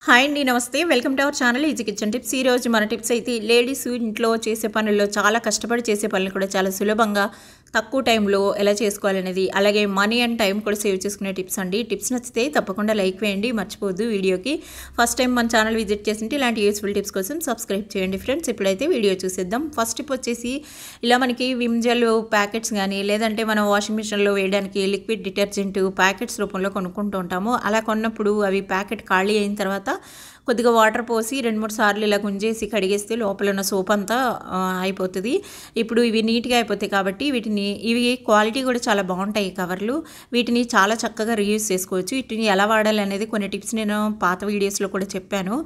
Hi అండి, నమస్తే. Welcome to our channel easy kitchen tips. ఈ రోజు మన టిప్స్ అయితే లేడీస్ ఇంట్లో చేసే పనుల్లో చాలా కష్టపడి చేసే పనులు కూడా చాలా సులభంగా తక్కువ టైంలో ఎలా చేసుకోవాలనేది, అలాగే మనీ అండ్ టైం కూడా సేవ్ చేసుకునే టిప్స్ అండి. టిప్స్ నచ్చితే తప్పకుండా లైక్ వేయండి, మర్చిపోవద్దు. వీడియోకి ఫస్ట్ టైం మన ఛానల్ విజిట్ చేసింటే ఇలాంటి యూస్ఫుల్ టిప్స్ కోసం సబ్స్క్రైబ్ చేయండి ఫ్రెండ్స్. ఇప్పుడైతే వీడియో చూసేద్దాం. ఫస్ట్ టిప్ వచ్చేసి, ఇలా మనకి విమ్ జెల్ ప్యాకెట్స్ కానీ, లేదంటే మనం వాషింగ్ మిషన్లో వేయడానికి లిక్విడ్ డిటర్జెంట్ ప్యాకెట్స్ రూపంలో కొనుక్కుంటూ ఉంటాము. అలా కొన్నప్పుడు అవి ప్యాకెట్ ఖాళీ అయిన తర్వాత కొద్దిగా వాటర్ పోసి 2-3 సార్లు ఇలా గుంజేసి కడిగేస్తే లోపల ఉన్న సోప్ అంతా అయిపోతుంది. ఇప్పుడు ఇవి నీట్గా అయిపోతాయి కాబట్టి ఇవి క్వాలిటీ కూడా చాలా బాగుంటాయి కవర్లు. వీటిని చాలా చక్కగా రీయూజ్ చేసుకోవచ్చు. వీటిని ఎలా వాడాలి అనేది కొన్ని టిప్స్ నేను పాత వీడియోస్లో కూడా చెప్పాను.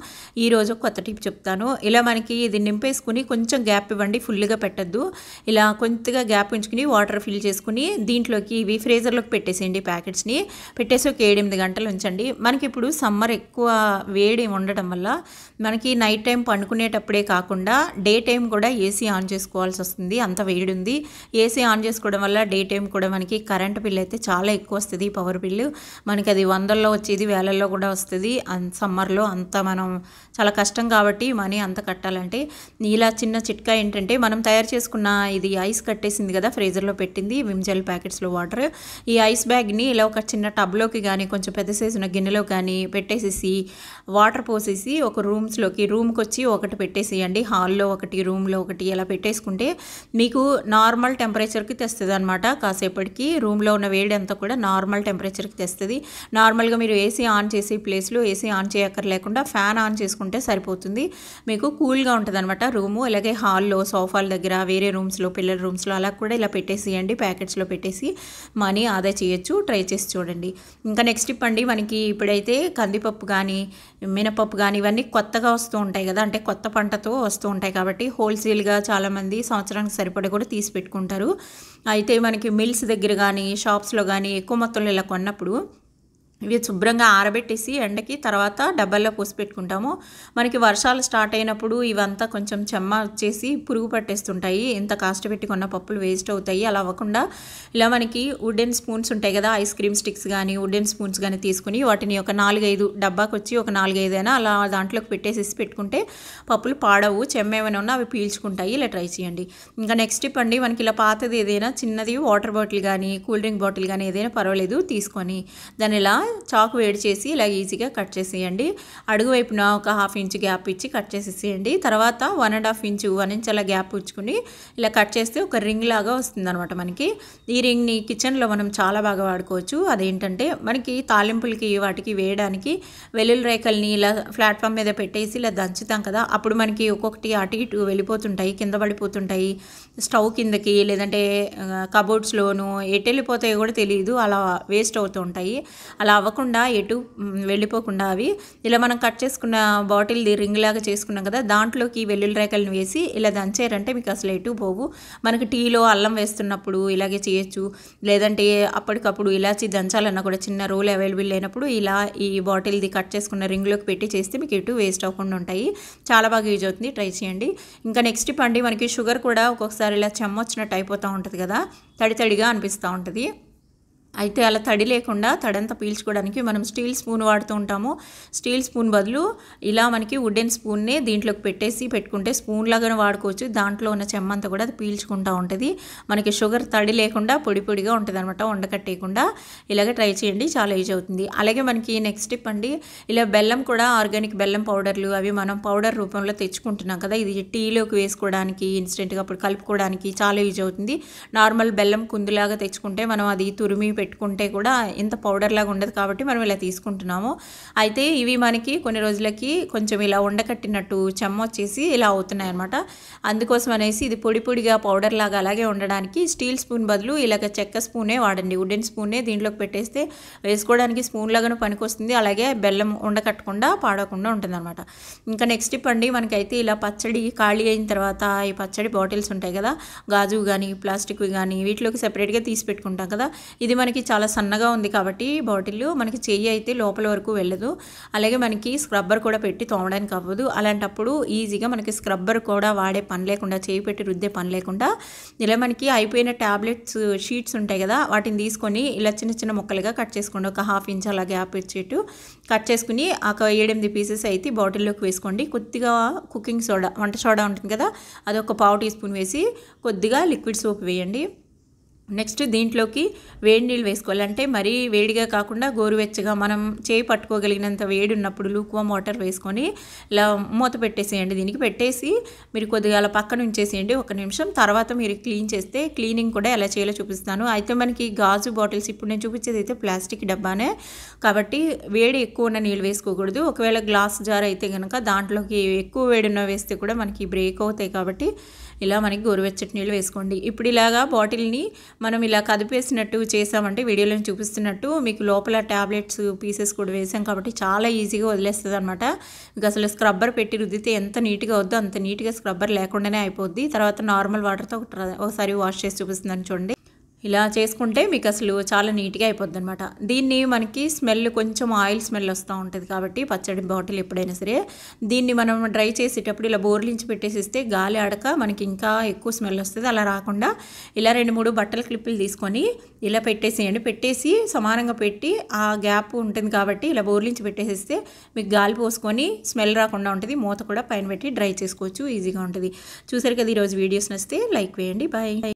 ఈరోజు కొత్త టిప్ చెప్తాను. ఇలా మనకి ఇది నింపేసుకుని కొంచెం గ్యాప్ ఇవ్వండి, ఫుల్గా పెట్టద్దు. ఇలా కొంచెంగా గ్యాప్ ఉంచుకుని వాటర్ ఫిల్ చేసుకుని దీంట్లోకి ఇవి ఫ్రీజర్లోకి పెట్టేసేయండి. ప్యాకెట్స్ని పెట్టేసి ఒక 7-8 గంటలు ఉంచండి. మనకి ఇప్పుడు సమ్మర్ ఎక్కువ వేడి ఉండడం వల్ల మనకి నైట్ టైం పండుకునేటప్పుడే కాకుండా డే టైం కూడా ఏసీ ఆన్ చేసుకోవాల్సి వస్తుంది, అంత వేడి ఉంది. ఏసీ ఆన్ చేసుకోవడం వల్ల డే టైం కూడా మనకి కరెంట్ బిల్ అయితే చాలా ఎక్కువ వస్తుంది. పవర్ బిల్లు మనకి అది 100లో వచ్చేది, 1000లో కూడా వస్తుంది. సమ్మర్లో అంత మనం చాలా కష్టం కాబట్టి మనీ అంత కట్టాలంటే ఇలా చిన్న చిట్కా ఏంటంటే, మనం తయారు చేసుకున్న ఇది ఐస్ కట్టేసింది కదా ఫ్రీజర్లో పెట్టింది విమ్ జెల్ ప్యాకెట్స్లో వాటర్, ఈ ఐస్ బ్యాగ్ని ఇలా ఒక చిన్న టబ్లోకి కానీ కొంచెం పెద్ద సైజు ఉన్న గిన్నెలో కానీ పెట్టేసేసి వాటర్ పోసేసి ఒక రూమ్కి వచ్చి ఒకటి పెట్టేసేయండి. హాల్లో ఒకటి, రూమ్లో ఒకటి ఇలా పెట్టేసుకుంటే మీకు నార్మల్ టెంపరేచర్కి తెస్తుంది అనమాట. కాసేపటికి రూమ్లో ఉన్న వేడి అంతా కూడా నార్మల్ టెంపరేచర్కి తెస్తుంది. నార్మల్గా మీరు ఏసీ ఆన్ చేసే ప్లేస్లో ఏసీ ఆన్ చేయక్కర్లేకుండా ఫ్యాన్ ఆన్ చేసుకుంటే సరిపోతుంది. మీకు కూల్గా ఉంటుంది అనమాట రూము. అలాగే హాల్లో సోఫాల దగ్గర, వేరే రూమ్స్లో, పిల్లల రూమ్స్లో అలా కూడా ఇలా పెట్టేసేయండి. ప్యాకెట్స్లో పెట్టేసి మనీ ఆదా చేయొచ్చు. ట్రై చేసి చూడండి. ఇంకా నెక్స్ట్ టిప్ అండి, మనకి ఇప్పుడైతే కందిపప్పు కానీ మినపప్పు కానీ ఇవన్నీ కొత్తగా వస్తూ ఉంటాయి కదా, అంటే కొత్త పంటతో వస్తూ ఉంటాయి కాబట్టి హోల్సేల్గా చాలామంది సంవత్సరానికి సరిపడా కూడా తీసి పెట్టుకుంటారు. అయితే మనకి మిల్స్ దగ్గర కానీ షాప్స్లో కానీ ఎక్కువ మొత్తంలో ఇలా కొన్నప్పుడు ఇవి శుభ్రంగా ఆరబెట్టేసి ఎండకి తర్వాత డబ్బాల్లో పోసి పెట్టుకుంటాము. మనకి వర్షాలు స్టార్ట్ అయినప్పుడు ఇవంతా కొంచెం చెమ్మ వచ్చేసి పురుగు పట్టేస్తుంటాయి. ఇంత కాస్ట్ పెట్టి కొన్న పప్పులు వేస్ట్ అవుతాయి. అలా అవ్వకుండా ఇలా మనకి వుడెన్ స్పూన్స్ ఉంటాయి కదా, ఐస్ క్రీమ్ స్టిక్స్ కానీ వుడెన్ స్పూన్స్ కానీ తీసుకుని వాటిని ఒక 4-5 డబ్బాకి వచ్చి ఒక 4-5 అయినా అలా దాంట్లోకి పెట్టేసేసి పెట్టుకుంటే పప్పులు పాడవు. చెమ్మ ఏమైనా ఉన్నా అవి పీల్చుకుంటాయి. ఇలా ట్రై చేయండి. ఇంకా నెక్స్ట్ టిప్ అండి, మనకి ఇలా పాతది ఏదైనా చిన్నది వాటర్ బాటిల్ కానీ కూల్ డ్రింక్ బాటిల్ కానీ ఏదైనా పర్వాలేదు తీసుకొని దాన్ని ఇలా చాకు వేడి చేసి ఇలా ఈజీగా కట్ చేసేయండి. అడుగు వైపున ఒక 1/2 ఇంచ్ గ్యాప్ ఇచ్చి కట్ చేసేసేయండి. తర్వాత 1.5 ఇంచ్ 1 ఇంచ్ అలా గ్యాప్ ఉంచుకుని ఇలా కట్ చేస్తే ఒక రింగ్ లాగా వస్తుంది అనమాట. మనకి ఈ రింగ్ని కిచెన్లో మనం చాలా బాగా వాడుకోవచ్చు. అదేంటంటే, మనకి తాలింపులకి వాటికి వేయడానికి వెల్లుల్లి రేకల్ని ఇలా ప్లాట్ఫామ్ మీద పెట్టేసి ఇలా దంచుతాం కదా, అప్పుడు మనకి ఒక్కొక్కటి అటు ఇటు వెళ్ళిపోతుంటాయి, కింద పడిపోతుంటాయి స్టవ్ కిందకి, లేదంటే కబోర్డ్స్లోను ఎటు వెళ్ళిపోతాయో కూడా తెలియదు, అలా వేస్ట్ అవుతూ ఉంటాయి. అలా అవ్వకుండా ఎటు వెళ్ళిపోకుండా అవి ఇలా మనం కట్ చేసుకున్న బాటిల్ది రింగ్ లాగా చేసుకున్నాం కదా, దాంట్లోకి వెల్లుల్లి రేకలను వేసి ఇలా దంచారంటే మీకు అసలు ఎటు పోవు. మనకి టీలో అల్లం వేస్తున్నప్పుడు ఇలాగే చేయొచ్చు, లేదంటే అప్పటికప్పుడు ఇలాచి దంచాలన్నా కూడా చిన్న రోల్ అవైలబుల్ అయినప్పుడు ఇలా ఈ బాటిల్ది కట్ చేసుకున్న రింగ్లోకి పెట్టి చేస్తే మీకు ఎటు వేస్ట్ అవ్వకుండా ఉంటాయి. చాలా బాగా యూజ్ అవుతుంది. ట్రై చేయండి. ఇంకా నెక్స్ట్ టిప్ అండి, మనకి షుగర్ కూడా ఒక్కొక్కసారి ఇలా చెమ్మ వచ్చినట్టు అయిపోతూ ఉంటుంది కదా, తడి తడిగా అనిపిస్తూ ఉంటుంది. అయితే అలా తడి లేకుండా తడంతా పీల్చుకోవడానికి మనం స్టీల్ స్పూన్ వాడుతూ ఉంటాము. స్టీల్ స్పూన్ బదులు ఇలా మనకి వుడెన్ స్పూన్నే దీంట్లోకి పెట్టేసి పెట్టుకుంటే స్పూన్ లాగానే వాడుకోవచ్చు. దాంట్లో ఉన్న చెమ్మంతా కూడా అది పీల్చుకుంటూ ఉంటుంది. మనకి షుగర్ తడి లేకుండా పొడి పొడిగా ఉంటుంది అనమాట, ఉండకట్టేయకుండా. ఇలాగే ట్రై చేయండి, చాలా యూజ్ అవుతుంది. అలాగే మనకి నెక్స్ట్ టిప్ అండి, ఇలా బెల్లం కూడా ఆర్గానిక్ బెల్లం పౌడర్లు అవి మనం పౌడర్ రూపంలో తెచ్చుకుంటున్నాం కదా, ఇది టీలోకి వేసుకోవడానికి ఇన్స్టెంట్గా అప్పుడు కలుపుకోవడానికి చాలా యూజ్ అవుతుంది. నార్మల్ బెల్లం కుందులాగా తెచ్చుకుంటే మనం అది తురిమి పెట్టుకుంటే కూడా ఇంత పౌడర్ లాగా ఉండదు కాబట్టి మనం ఇలా తీసుకుంటున్నాము. అయితే ఇవి మనకి కొన్ని రోజులకి కొంచెం ఇలా ఉండకట్టినట్టు చెమ్మ వచ్చేసి ఇలా అవుతున్నాయి అనమాట. అందుకోసం అనేసి ఇది పొడి పొడిగా పౌడర్ లాగా అలాగే ఉండడానికి స్టీల్ స్పూన్ బదులు ఇలాగ చెక్క స్పూనే వాడండి. వుడెన్ స్పూనే దీంట్లోకి పెట్టేస్తే వేసుకోవడానికి స్పూన్ లాగానే పనికొస్తుంది. అలాగే బెల్లం ఉండకట్టకుండా పాడకుండా ఉంటుంది అనమాట. ఇంకా నెక్స్ట్ టిప్ అండి, మనకైతే ఇలా పచ్చడి ఖాళీ అయిన తర్వాత ఈ పచ్చడి బాటిల్స్ ఉంటాయి కదా, గాజు కానీ ప్లాస్టిక్ కానీ వీటిలోకి సెపరేట్గా తీసి పెట్టుకుంటాం కదా, ఇది మనకి మనకి చాలా సన్నగా ఉంది కాబట్టి బాటిల్ మనకి చెయ్యి అయితే లోపల వరకు వెళ్ళదు. అలాగే మనకి స్క్రబ్బర్ కూడా పెట్టి తోమడానికి అవ్వదు. అలాంటప్పుడు ఈజీగా మనకి స్క్రబ్బర్ కూడా వాడే పని లేకుండా, చేయి పెట్టి రుద్దే పని లేకుండా ఇలా మనకి అయిపోయిన ట్యాబ్లెట్స్ షీట్స్ ఉంటాయి కదా, వాటిని తీసుకొని ఇలా చిన్న చిన్న ముక్కలుగా కట్ చేసుకోండి. ఒక 1/2 ఇంచ్ అలా గ్యాప్ ఇచ్చేట్టు కట్ చేసుకుని ఒక 7-8 పీసెస్ అయితే బాటిల్లోకి వేసుకోండి. కొద్దిగా కుకింగ్ సోడా, వంట సోడా ఉంటుంది కదా, అదొక 1/2 టీ స్పూన్ వేసి కొద్దిగా లిక్విడ్ సోప్ వేయండి. నెక్స్ట్ దీంట్లోకి వేడి నీళ్ళు వేసుకోవాలి. అంటే మరీ వేడిగా కాకుండా గోరువెచ్చగా మనం చేయి పట్టుకోగలిగినంత వేడి ఉన్నప్పుడు లూక్వామ్ వాటర్ వేసుకొని ఇలా మూత పెట్టేసేయండి. దీనికి పెట్టేసి మీరు కొద్దిగా అలా పక్కన ఉంచేసేయండి 1 నిమిషం. తర్వాత మీరు క్లీన్ చేస్తే క్లీనింగ్ కూడా ఎలా చేయాలో చూపిస్తాను. అయితే మనకి గాజు బాటిల్స్, ఇప్పుడు నేను చూపించేది అయితే ప్లాస్టిక్ డబ్బానే కాబట్టి వేడి ఎక్కువ ఉన్న నీళ్ళు వేసుకోకూడదు. ఒకవేళ గ్లాస్ జార్ అయితే కనుక దాంట్లోకి ఎక్కువ వేడి ఉన్న వేస్తే కూడా మనకి బ్రేక్ అవుతాయి కాబట్టి ఇలా మనకి గోరువెచ్చటి నీళ్ళు వేసుకోండి. ఇప్పుడు ఇలాగా బాటిల్ని మనం ఇలా కదిపేసినట్టు చేసామంటే వీడియోలో చూపిస్తున్నట్టు మీకు లోపల ట్యాబ్లెట్స్ పీసెస్ కూడా వేసాం కాబట్టి చాలా ఈజీగా వదిలేస్తుంది అనమాట. మీకు అసలు స్క్రబ్బర్ పెట్టి రుద్దితే ఎంత నీట్గా వద్దో అంత నీట్గా స్క్రబ్బర్ లేకుండానే అయిపోద్ది. తర్వాత నార్మల్ వాటర్తో ఒకసారి వాష్ చేసి చూపిస్తున్నాను చూడండి. ఇలా చేసుకుంటే మీకు అసలు చాలా నీట్గా అయిపోద్ది అనమాట. దీన్ని మనకి స్మెల్ కొంచెం ఆయిల్ స్మెల్ వస్తూ ఉంటుంది కాబట్టి పచ్చడి బాటిల్ ఎప్పుడైనా సరే దీన్ని మనం డ్రై చేసేటప్పుడు ఇలా బోర్లించి పెట్టేసిస్తే గాలి ఆడక మనకి ఇంకా ఎక్కువ స్మెల్ వస్తుంది. అలా రాకుండా ఇలా 2-3 బట్టల క్లిప్పులు తీసుకొని ఇలా పెట్టేసేయండి. పెట్టేసి సమానంగా పెట్టి ఆ గ్యాప్ ఉంటుంది కాబట్టి ఇలా బోర్లించి పెట్టేసిస్తే మీకు గాలి పోసుకొని స్మెల్ రాకుండా ఉంటుంది. మూత కూడా పైన పెట్టి డ్రై చేసుకోవచ్చు, ఈజీగా ఉంటుంది. చూసారు కదా, ఈరోజు వీడియోస్ నచ్చితే లైక్ వేయండి. బాయ్.